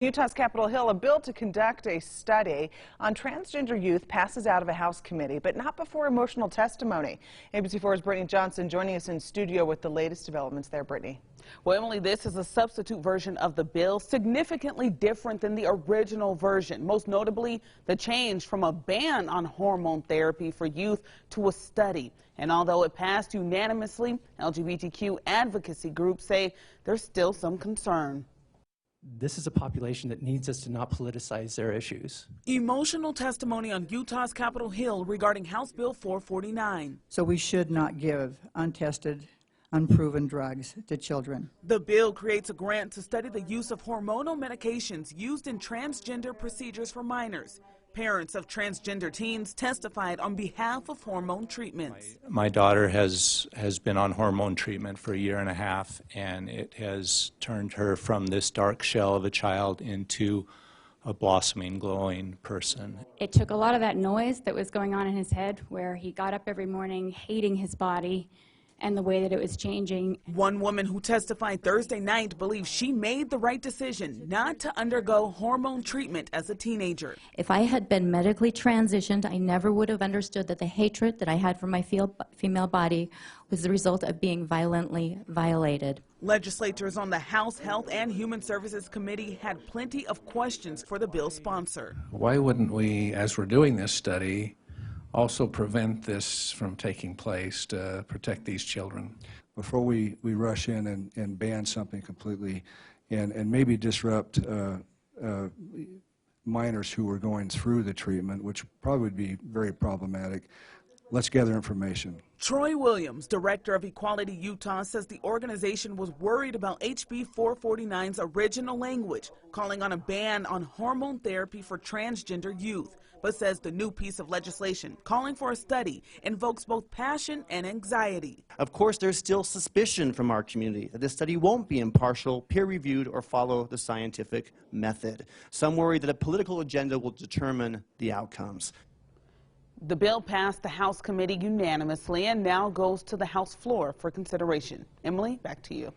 Utah's Capitol Hill, a bill to conduct a study on transgender youth passes out of a House committee, but not before emotional testimony. ABC4's Brittany Johnson joining us in studio with the latest developments there. Brittany. Well, Emily, this is a substitute version of the bill, significantly different than the original version. Most notably, the change from a ban on hormone therapy for youth to a study. And although it passed unanimously, LGBTQ advocacy groups say there's still some concern. This is a population that needs us to not politicize their issues. Emotional testimony on Utah's Capitol Hill regarding House Bill 449. So we should not give untested, unproven drugs to children. The bill creates a grant to study the use of hormonal medications used in transgender procedures for minors. Parents of transgender teens testified on behalf of hormone treatments. My daughter has been on hormone treatment for a year and a half, and it has turned her from this dark shell of a child into a blossoming, glowing person. It took a lot of that noise that was going on in his head, where he got up every morning hating his body and the way that it was changing. One woman who testified Thursday night believes she made the right decision not to undergo hormone treatment as a teenager. If I had been medically transitioned, I never would have understood that the hatred that I had for my female body was the result of being violently violated. Legislators on the House Health and Human Services Committee had plenty of questions for the bill's sponsor. Why wouldn't we, as we're doing this study, also prevent this from taking place to protect these children? Before we rush in and ban something completely and maybe disrupt minors who are going through the treatment, which probably would be very problematic, let's gather information. Troy Williams, director of Equality Utah, says the organization was worried about HB 449's original language, calling on a ban on hormone therapy for transgender youth, but says the new piece of legislation calling for a study invokes both passion and anxiety. Of course, there's still suspicion from our community that this study won't be impartial, peer-reviewed, or follow the scientific method. Some worry that a political agenda will determine the outcomes. The bill passed the House committee unanimously and now goes to the House floor for consideration. Emily, back to you.